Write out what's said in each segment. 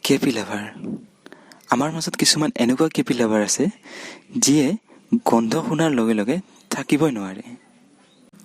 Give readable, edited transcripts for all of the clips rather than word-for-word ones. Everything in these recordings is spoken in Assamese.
কেপি লাভাৰ। আমাৰ মাজত কিছুমান এনেকুৱা কেপি লাভাৰ আছে যিয়ে গন্ধ শুনাৰ লগে লগে থাকিবই নোৱাৰে।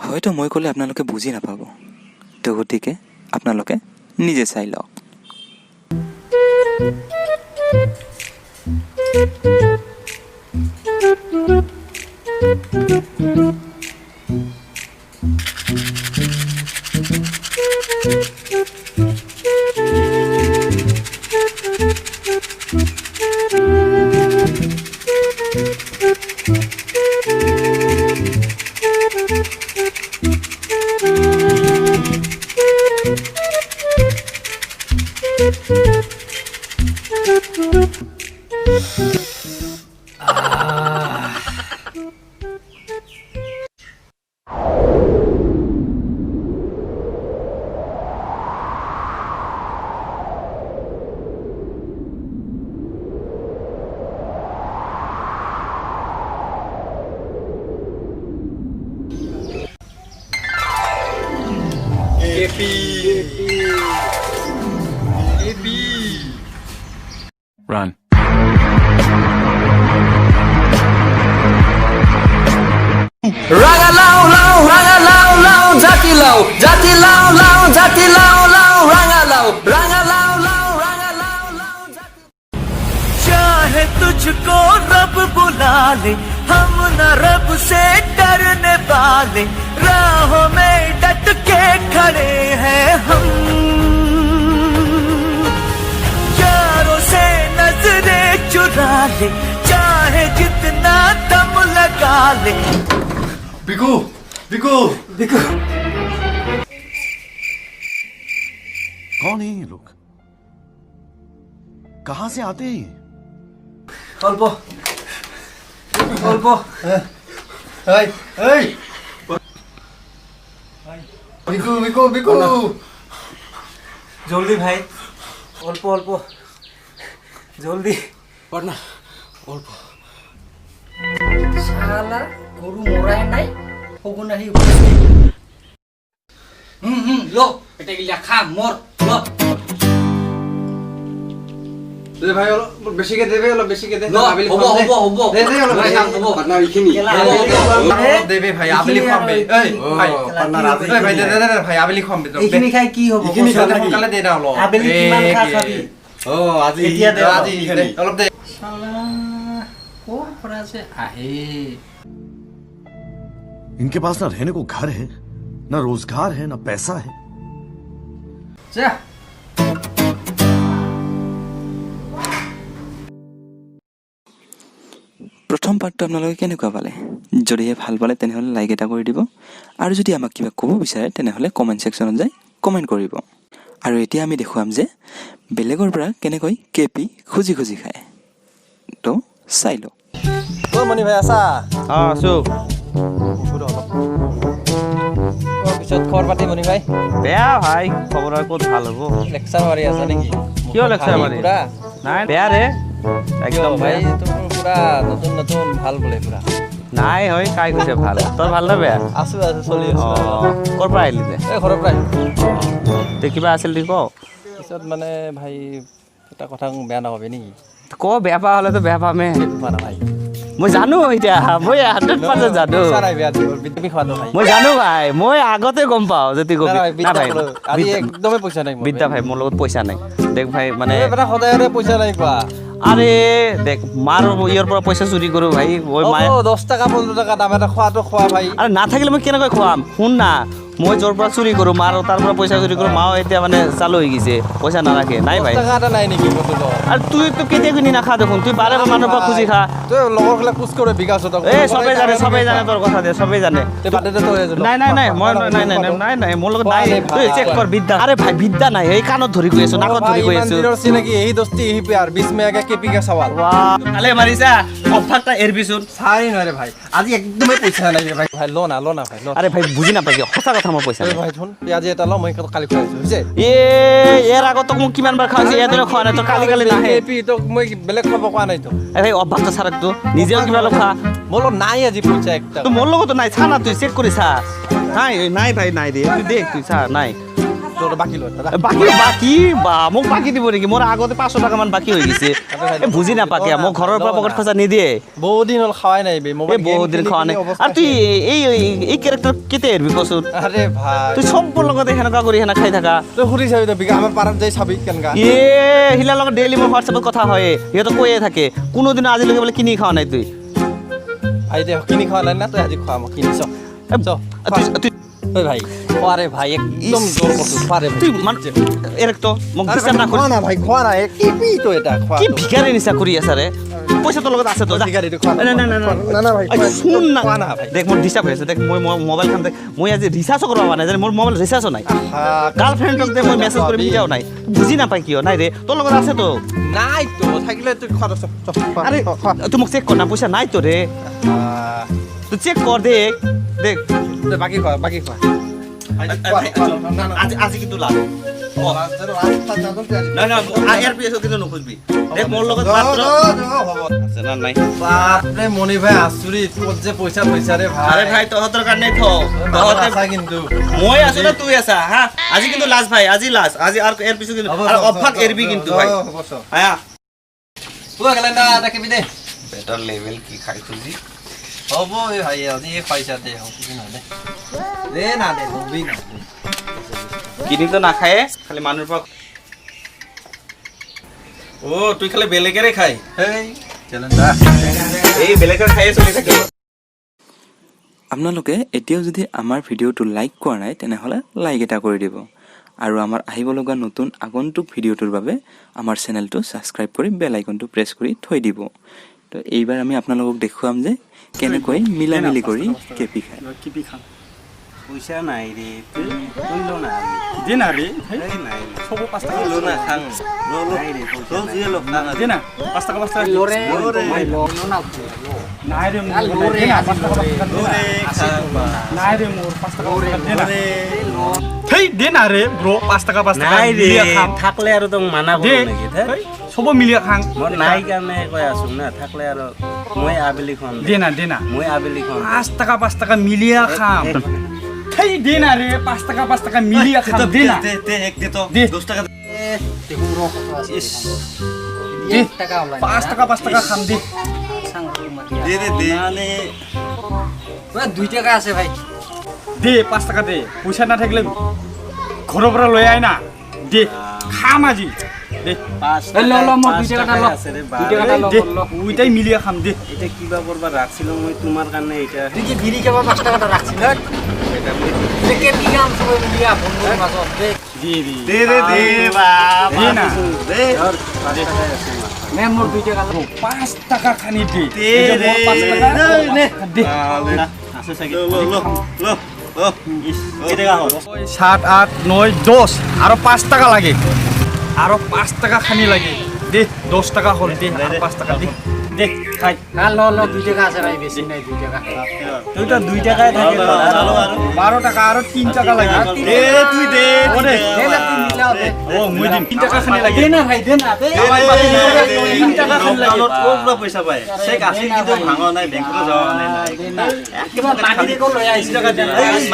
হয়তো মই ক'লে আপোনালোকে বুজি নাপাব, তো গতিকে আপোনালোকে নিজে চাই লওক। Run. Rangalau lau, rangalau lau, jati lau, jati lau lau, rangalau, rangalau lau, rangalau lau, jati. चाहे तुझको रब बुला ले, हम न रब से डरने वाले, राहों में डट के खड़े हैं हम, यारों से नजरें चुरा ले, चाहे जितना दम लगा ले। बिकू बिकू बिकू कौन है ये लोग? कहाँ से आते हैं? অল্প অল্প এই এই বিকু বিকু বিকু জলদি ভাই, অল্প অল্প জলদি পড়না অল্প শালা গরু মরায় নাই ফগুন আহি লো এটা গিলা খা মর লো দে ভাই অলপ বেছিকে দেবে অলপ বেছিকে দে আবেলি হব হব হব দে দে অলপ ভাই হব পার্টনার ইখিনি দেবে ভাই আবেলি খাবে এই ভাই পার্টনার আবেলি ভাই দে দে ভাই আবেলি খাবে এইখিনি খাই কি হ'ব ইখিনি কালে দে না অলপ আবেলি কিমান খা খাবি ও আজি এতিয়া দে আজি অলপ দে শালা কোন পৰা আছে আহে इनके पास ना रहने को घर है, ना रोजगार है, ना पैसा है। যা প্ৰথম পাৰ্টটো আপোনালোকে কেনেকুৱা পালে? যদিহে ভাল পালে তেনেহ'লে লাইক এটা কৰি দিব, আৰু যদি আমাক কিবা ক'ব বিচাৰে তেনেহ'লে কমেণ্ট ছেকশ্যনত যাই কমেণ্ট কৰিব। আৰু এতিয়া আমি দেখুৱাম যে বেলেগৰ পৰা কেনেকৈ কেপি খুজি খুজি খায়। তো চাই লওক। ও মনি ভাই আছা আছো। পিছত খবৰ পাতি মনি ভাই বেয়া ভাই, খবৰ আৰু ক'ত ভাল হ'ব? লেকচাৰ মাৰি আছা নেকি? কিয় লেকচাৰ মাৰি? নাই বেয়া ৰে, একদম ভাই বেয়া। তোমাৰ পুৰা নতুন নতুন ভাল বোলে পুৰা নাই হয়, কাই কৈছে ভাল? তোৰ ভাল নে বেয়া? আছো আছো চলি আছো ক'ৰ পৰা আহিলি যে? এই ঘৰৰ পৰাই তে কিবা আছিল তি ক। পিছত মানে ভাই এটা কথা বেয়া নাপাবি নেকি? ক, বেয়া পোৱা হ'লেতো বেয়া পামে। মানে ভাই মই জানো এতিয়া, মই 100% জানো। নাই বেয়া তুমি খোৱাটো ভাই মই জানো ভাই, মই আগতে গম পাওঁ যে তুই কবি। না ভাই, আজি একদমেই পইচা নাই মোৰ বিদ্যা ভাই, মোৰ লগত পইচা নাই। দেখ ভাই মানে সদায় পইচা নাই কোৱা আৰে দেখ, মাৰ ইয়াৰ পৰা পইচা চুৰি কৰোঁ ভাই। মই মায়ে 10 টকা 15 টকা দাম এটা খোৱাটো খোৱা ভাই আৰে নাথাকিলে মই কেনেকৈ খুৱাম? শুন না, মই য'ৰ পৰা চুৰি কৰোঁ, মাৰ তাৰ পৰা পইচা চুৰি কৰোঁ, মাও এতিয়া মানে চালু হৈ গৈছে, পইচা নাৰাখে। নাই ভাই, 10 টকা এটা নাই নেকি কতো আৰু তুইতো কেতিয়া কিনি নাখা দেখোন, তুই বাৰে বাৰে মানুহৰ পৰা খুজি খা। তই লগৰ খেলা কোচ কৰে বিকাশ এই চবেই জানে তোৰ কথা দে, চবেই জানে। নাই নাই নাই, মই নাই নাই নাই নাই নাই, মোৰ লগত নাই। তই চেক কৰ বিদ্যা। আৰে ভাই বিদ্যা নাই, এই কাণত ধৰি গৈ আছো, নাকত ধৰি গৈ আছো। চিনাকি এই দস্তি এই প্যাৰ 20 में आगे केपी का सवाल কালে মাৰিছা, অভ্যাসটা এৰবিচোন। সাই নরে ভাই আজি একদমই পয়সা নাই ভাই ভাই লো না ভাই লো আৰে ভাই বুজি নাপাই কিয়? সঁচা কথা, মই পইচা নাই ভাই শুন পেঁয়াজি এটা লো মই কালি খুৱাইছো হৈছে ইয়াৰ আগত তোক মোক কিমান বাৰ খাওঁছি, এদিনো খোৱা নাই। তোৰ কালি কালি নাহে। কেপি তো মই বেলেগ খাব কোৱা নাই তো এই অভ্যাসটা চাৰকটো নিজেও কিবা অলপ খা। মোলো নাই আজি পইচা একটা তো মোৰ লগতো নাই, চা না তুই চেক কৰি চা। নাই নাই ভাই, নাই দে, তুই দেখ, তুই চা নাই। বাকী লৈ দাদা বাকী বা মোক বাকী দিব নেকি মোৰ আগতে 500 টকা মান বাকী হৈ গৈছে বুজি নাপাকে মোক ঘৰৰ পৰা পকেট খৰচা নিদিয়ে বহুত দিন হ'ল খাৱাই নাই বে এই বহুত দিন খোৱা নাই আৰু তুই এই কেৰেক্টাৰ কেতিয়া এৰিবি কচোন আৰে ভাই তুই চবৰ লগতে সেনেকুৱা কৰি সেনা খাই থাকা তই সুধি চাবি তই বিঘা আমাৰ পাৰত যাই চাবি কেনেকা হিলাৰ লগত ডেইলি মোৰ হোৱাটছএপত কথা হয় সিহঁতক কৈয়ে থাকে কোনোদিনো আজিলৈকে বোলে কিনি খোৱা নাই তুই আই দে কিনি খোৱা নাই না তই আজি খোৱা মই কিনি চ ঐ ভাই খোৱাৰে ভাই একদম জোৰ কছো খোৱাৰে তুই মান এৰেক্ট মোক বিশ্বাস না খোৱা না ভাই খোৱা না কি পি তো এটা খোৱা কি ভিখাৰী নিচা কৰি আছা ৰে পইচা তোৰ লগত আছে তো যা ভিখাৰীটো খোৱা না না না না না ভাই শুন না খোৱা না ভাই দেখ মোৰ ডিস্টাৰ্ব হৈ আছে দেখ মই মোবাইল খান দেখ মই আজি ৰিচাৰ্জ কৰিব পৰা নাই জানি মোৰ মোবাইল ৰিচাৰ্জো নাই গাৰ্লফ্ৰেণ্ডক দে মই মেছেজ কৰিম তেতিয়াও নাই বুজি নাপাই কিয় নাই ৰে তোৰ লগত আছে তো নাই তো থাকিলে তুই খোৱা আৰে তুই মোক চেক কৰ না পয়সা নাই তো ৰে তুই চেক কৰ দেখ দেখ বাকি খোৱা বাকি খোৱা আজি কিন্তু লাভ না না ইয়াৰ পিছত কিন্তু নুখুজবি দেখ মোৰ লগত মাত্ৰ আছে না নাই বাপৰে মনি ভাই আচুৰি তোৰ যে পইচা পইচা ৰে ভাই আৰে ভাই তহঁতৰ কাৰণে তহঁতে আছা কিন্তু মই আছো না তুই আছা হা আজি কিন্তু লাজ ভাই আজি লাজ আজি আর এর পিছত কিন্তু আর অফাক এরবি কিন্তু ভাই আয়া তুই গেলেন্দা দেখিবি দে বেটার লেভেল কি খাই খুজি হ'ব এই ভাই আজি পইচা দে হ'ব কি না দে না দে হবি না কিনি তো নাখায়ে খালি মানুহৰ পৰা ও তুই খালি বেলেগেৰে খাই এই গেলেন্দা এই বেলেগেৰ খায়ে চলি থাকে আপোনালোকে এতিয়াও যদি আমাৰ ভিডিঅ'টো লাইক কৰা নাই তেনেহ'লে লাইক এটা কৰি দিব আৰু আমাৰ আহিব লগা নতুন আগন্তুক ভিডিঅ'টোৰ বাবে আমাৰ চেনেলটো ছাবস্ক্ৰাইব কৰি বেল আইকনটো প্ৰেছ কৰি থৈ দিব তো এইবাৰ আমি আপোনালোকক দেখুৱাম যে কেনেকৈ মিলামিলি কৰি কেপি খায় পইচা নাই ৰে তুই লো না দে না রে এই নাই সব 5 টাকা লো না খাং লো নাই রে তো জিয়ে লো না দে না 5 টাকা 5 টাকা লোরে নাই রে মোর লোরে দে না 5 টাকা লোরে খাবা নাই রে মোর 5 টাকা দে না হেই দে না রে ব্রো 5 টাকা 5 টাকা নাই রে মিলিয়া খাম থাকলে আৰু তোক মানা দে কৰো নেকি হেই সব মিলিয়া খাং মই নাই কাৰণে কৈ আছো না থাকলে আৰু মই আবেলি খাম দে না মই আবেলি খাম 5 টাকা মিলিয়া খাম হেই দে না রে 5 টাকা মিলিয়া খাম দে না দে এক দে তো দে 10 টাকা ইস দে টাকা ওলাই 5 টাকা খাম দে দে দে মানে ওই 2 টাকা আছে ভাই দে 5 টাকা দে পয়সা না থাকলে ঘৰৰ পৰা লৈ আই না দে খাম আজি দে লো মোৰ 2 টাকাটা লো 2 টাকাটা লো দে ওইটাই মিলিয়া খাম দে এটা কিবা করবা রাখছিল মই তোমার কারণে এটা তুই কি বিড়ি খাবার 5 টাকাটা রাখছিস না দেখে বিগাম সবাই মিলিয়া বন্ধুর মাঝে দে দে দে বাবা দে না দে নে মোর 2 টাকা লো 5 টাকা খানি দে দে মোর 5 টাকা নে দে আছে সাকি লো ইস এটা গাও 7 8 9 10 আরো 5 টাকা লাগে আরো 5 টাকা খানি লাগে দে 10 টাকা হল দে 5 টাকা দে দে খাই না লো 2 টাকা আছে ভাই বেশি নাই 2 টাকা তুই তো 2 টাকায় থাকে চলো আর 12 টাকা আরো 3 টাকা লাগে দে তুই দে ওরে দে না তুই মিলাও দে ও মুই দিন 3 টাকা খানি লাগে দে না ভাই দে না দে 3 টাকা খানি লাগে কোনটা পয়সা পায় সে কাছে কিন্তু ভাঙা নাই ব্যাংকত যাওয়া নাই দে না কিবা মাটি দেখো লই আইছি টাকা দে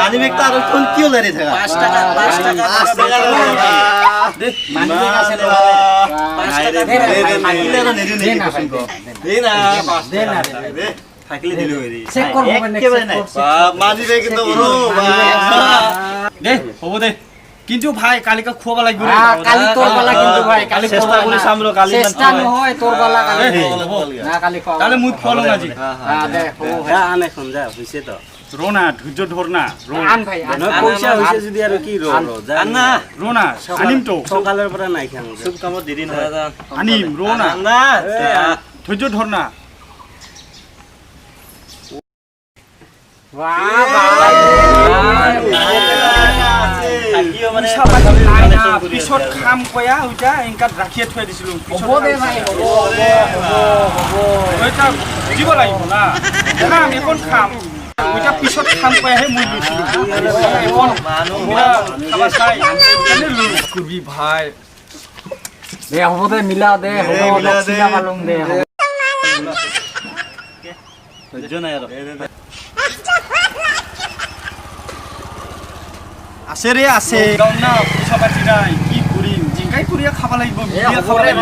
মানি ব্যাগটা আর কোন কিও লারি থাকা 5 টাকা 5 টাকা দে মাটি দেখ আছে লো 5 টাকা দে থাকিলে আর নেদি নেদি পছন্দ দে না দে না দে থাকিলে দিলো এরি চেক কর হবে একেবারে নাই মানি ব্যাগ কিন্তু বড় দে হবো দে কিন্তু ভাই কালিকা খুয়াবা লাগবে রে কালি তোর বালা কিন্তু ভাই কালি চেষ্টা করে সামলো কালি চেষ্টা নহয় তোর বালা কালি না কালি খাও তাহলে মুই খুয়ালো না জি হ্যাঁ দে হ্যাঁ আনে শুন যা হইছে তো রোনা ধৈর্য ধর না আন ভাই আন পয়সা হইছে যদি আর কি রো না রোনা আনিম তো সকালের পরে নাই খান সব কামত দেরি না আনিম রোনা না ধৈর্য ধর না বাহ ভাই থাকিও মানে নাই না পিছত খাম কয়া ওইটা এনকাত ৰাখিয়ে থৈ দিছিলো হবো দে ভাই হবো ওইটা বুজিব লাগিব না না আমি এখন খাম ওইটা পিছত খাম কয়াহে মই লৈছিলো এখন খাবা চাই কেনে লৈ করবি ভাই দে হবো দে মিলাও দে হবো লক্ষ্মীনা পালুম দে ধৈর্য নাই আর আছে ৰে আছে গাঁও না পইচা পাতি নাই কি কৰিম জিংকাই কৰিয়া খাব লাগিব মিলিয়া খাব লাগিব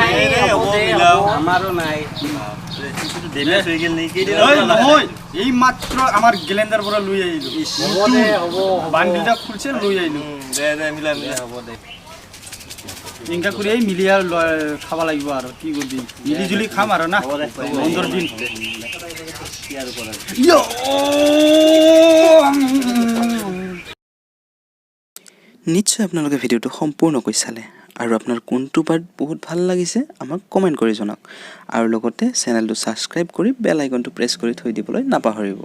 আমাৰো নাই ডেমেজ হৈ গেল নেকি নহয় এই মাত্ৰ আমাৰ গেলেণ্ডাৰ পৰা লৈ আহিলো বান্ডিলটা খুলছে লৈ আহিলো দে মিলা হ'ব দে জিংকা কৰি এই মিলিয়া খাব লাগিব আৰু কি কৰিবি মিলি জুলি খাম আৰু না 15 দিন নিশ্চয় আপোনালোকে ভিডিঅ'টো সম্পূৰ্ণকৈ চালে আৰু আপোনাৰ কোনটো পাৰ্ট বহুত ভাল লাগিছে আমাক কমেণ্ট কৰি জনাওক আৰু লগতে চেনেলটো ছাবস্ক্ৰাইব কৰি বেল আইকনটো প্ৰেছ কৰি থৈ দিবলৈ নাপাহৰিব